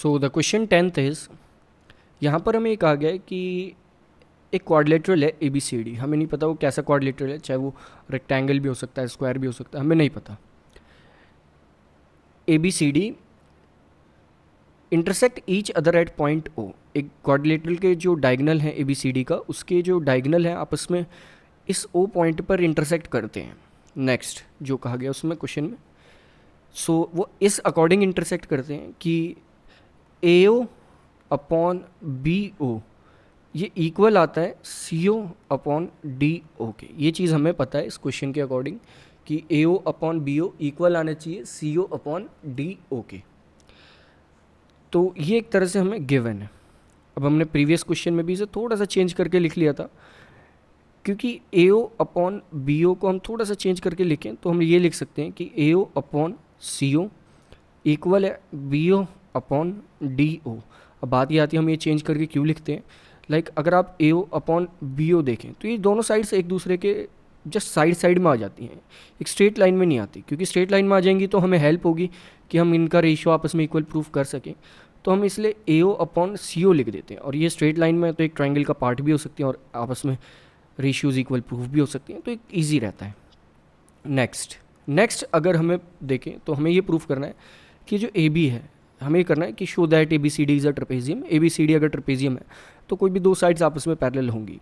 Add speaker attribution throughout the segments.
Speaker 1: So the question 10th is, यहाँ पर हमें एक आ गया है कि एक क्वाड्रिलेटरल है ए बी सी डी। हमें नहीं पता वो कैसा क्वाड्रिलेटरल है, चाहे वो रेक्टेंगल भी हो सकता है, स्क्वायर भी हो सकता है, हमें नहीं पता। A B C D intersect each other at point O. एक क्वाड्रिलेटरल के जो डायगनल है ए बी सी डी का, उसके जो डायगनल है आपस में इस ओ पॉइंट पर इंटरसेक्ट करते हैं। नेक्स्ट जो कहा गया उसमें क्वेश्चन में, सो वो इस अकॉर्डिंग इंटरसेक्ट करते हैं कि ए ओ अपॉन बी ओ ये इक्वल आता है सी ओ अपॉन डी ओ के। ये चीज़ हमें पता है इस क्वेश्चन के अकॉर्डिंग कि A O upon B O equal आना चाहिए सी ओ अपॉन डी ओ के। तो ये एक तरह से हमें गिवन है। अब हमने प्रीवियस क्वेश्चन में भी इसे थोड़ा सा चेंज करके लिख लिया था, क्योंकि ए ओ अपॉन बी ओ को हम थोड़ा सा चेंज करके लिखें तो हम ये लिख सकते हैं कि A O upon C O equal है B O upon D O. अब बात ये आती है हम ये चेंज करके क्यों लिखते हैं। अगर आप ए ओ अपॉन बी ओ देखें तो ये दोनों साइड से एक दूसरे के जस्ट साइड साइड में आ जाती हैं, एक स्ट्रेट लाइन में नहीं आती। क्योंकि स्ट्रेट लाइन में आ जाएंगी तो हमें हेल्प होगी कि हम इनका रेशियो आपस में इक्वल प्रूफ कर सकें। तो हम इसलिए ए ओ अपॉन सी ओ लिख देते हैं, और ये स्ट्रेट लाइन में तो एक ट्राइंगल का पार्ट भी हो सकती है और आपस में रेशियोज इक्वल प्रूफ भी हो सकती हैं, तो एक ईजी रहता है। नेक्स्ट अगर हमें देखें तो हमें ये प्रूफ करना है कि जो ए बी है, हमें ये करना है कि show that A B C D is a trapezium. A B C D अगर ट्रेपेजियम है तो कोई भी दो साइड्स आपस में पैरेलल होंगी,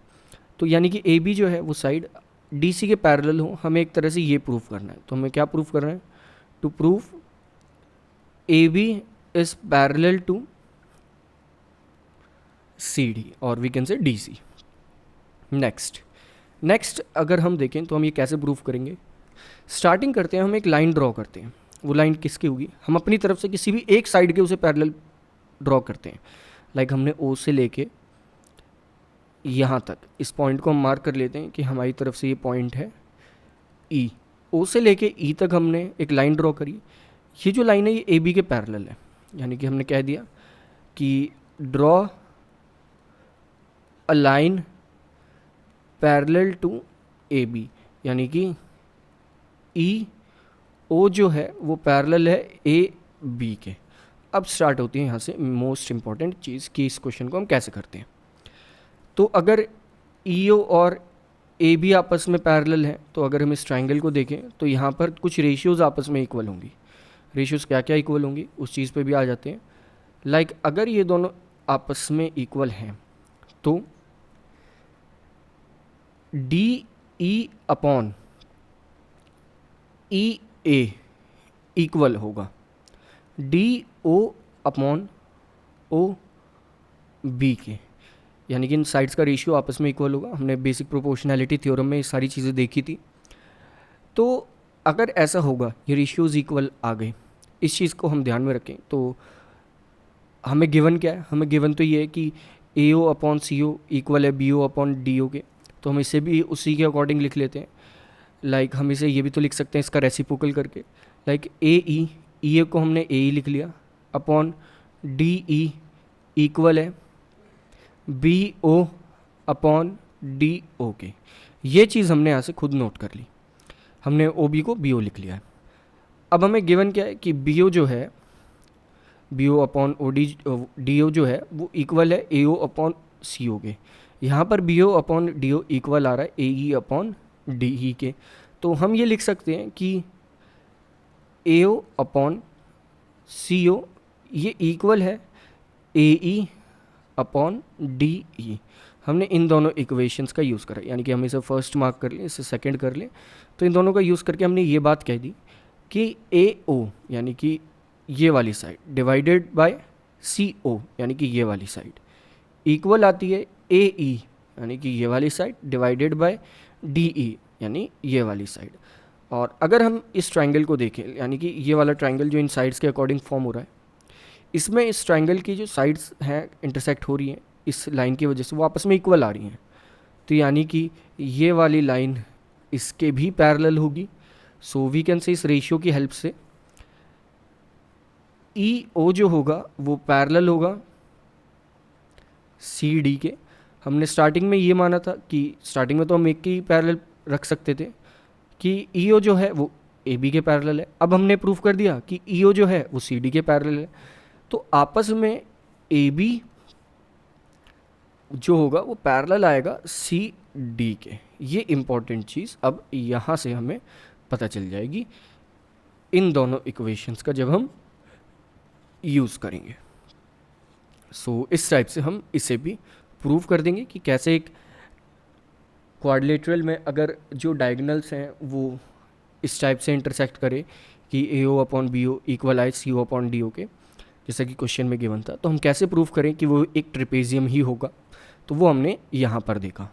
Speaker 1: तो यानी कि ए बी जो है वो साइड डी सी के पैरेलल हो। हमें एक तरह से ये प्रूफ करना है। तो हमें क्या प्रूफ करना है? To proof A B is parallel to C D, और we can say D C. Next अगर हम देखें तो हम ये कैसे प्रूफ करेंगे। स्टार्टिंग करते हैं, हम एक लाइन ड्रॉ करते हैं। वो लाइन किसकी होगी? हम अपनी तरफ से किसी भी एक साइड के उसे पैरेलल ड्रॉ करते हैं। हमने ओ से लेके यहाँ तक इस पॉइंट को हम मार्क कर लेते हैं कि हमारी तरफ से ये पॉइंट है ई। ओ से लेके ई तक हमने एक लाइन ड्रॉ करी। ये जो लाइन है ये ए बी के पैरेलल है, यानी कि हमने कह दिया कि draw a line parallel to A B, यानी कि ई ओ जो है वो पैरेलल है ए बी के। अब स्टार्ट होती है यहाँ से मोस्ट इंपॉर्टेंट चीज़ कि इस क्वेश्चन को हम कैसे करते हैं। तो अगर ई ओ और ए बी आपस में पैरेलल हैं, तो अगर हम इस ट्राइंगल को देखें तो यहाँ पर कुछ रेशियोज़ आपस में इक्वल होंगी। रेशियोज़ क्या क्या इक्वल होंगी उस चीज़ पे भी आ जाते हैं। अगर ये दोनों आपस में इक्वल हैं तो D E upon E A equal होगा D O upon O B के, यानी कि इन साइड्स का रेशियो आपस में इक्वल होगा। हमने बेसिक प्रोपोर्शनैलिटी थ्योरम में ये सारी चीज़ें देखी थी। तो अगर ऐसा होगा, ये रेशियोज इक्वल आ गए, इस चीज़ को हम ध्यान में रखें। तो हमें गिवन क्या है? हमें गिवन तो ये है कि A O upon C O equal है B O upon D O के। तो हम इसे भी उसी के अकॉर्डिंग लिख लेते हैं। हम इसे ये भी तो लिख सकते हैं इसका रेसिप्रोकल करके। ए ई को हमने ए ई लिख लिया अपॉन डी ई इक्वल है B O upon D O के। ये चीज़ हमने यहाँ से खुद नोट कर ली। हमने ओ बी को बी ओ लिख लिया है। अब हमें गिवन क्या है कि बी ओ जो है B O upon O D O जो है वो इक्वल है ए ओ अपॉन सी ओ के। यहाँ पर B O upon D O equal आ रहा है ए ई अपॉन डी ई के। तो हम ये लिख सकते हैं कि ए ओ अपॉन सी ओ ये इक्वल है ए ई अपॉन डी ई। हमने इन दोनों इक्वेशंस का यूज़ करा, यानी कि हम इसे फर्स्ट मार्क कर लें, इसे सेकंड कर लें। तो इन दोनों का यूज़ करके हमने ये बात कह दी कि ए ओ यानी कि ये वाली साइड डिवाइडेड बाय सी ओ यानी कि ये वाली साइड इक्वल आती है ए ई यानी कि ये वाली side divided by D E यानी ये वाली साइड। और अगर हम इस ट्राइंगल को देखें, यानी कि ये वाला ट्राइंगल जो इन साइड्स के अकॉर्डिंग फॉर्म हो रहा है, इसमें इस ट्राइंगल की जो साइड्स हैं इंटरसेक्ट हो रही हैं इस लाइन की वजह से, वो आपस में इक्वल आ रही हैं। तो यानी कि ये वाली लाइन इसके भी पैरेलल होगी। सो वी कैन से इस रेशियो की हेल्प से ई ओ जो होगा वो पैरेलल होगा सी डी के। हमने स्टार्टिंग में ये माना था कि स्टार्टिंग में तो हम एक की पैरेलल रख सकते थे कि ई ओ जो है वो ए बी के पैरेलल है। अब हमने प्रूफ कर दिया कि ई ओ जो है वो सी डी के पैरेलल है। तो आपस में ए बी जो होगा वो पैरेलल आएगा सी डी के। ये इम्पॉर्टेंट चीज़ अब यहाँ से हमें पता चल जाएगी इन दोनों इक्वेशंस का जब हम यूज़ करेंगे। सो इस टाइप से हम इसे भी प्रूव कर देंगे कि कैसे एक क्वाड्रिलेटरल में अगर जो डायगोनल्स हैं वो इस टाइप से इंटरसेक्ट करे कि A O upon B O equal आए सी ओ अपॉन डी ओ के, जैसा कि क्वेश्चन में गिवन था, तो हम कैसे प्रूव करें कि वो एक ट्रिपेजियम ही होगा। तो वो हमने यहाँ पर देखा।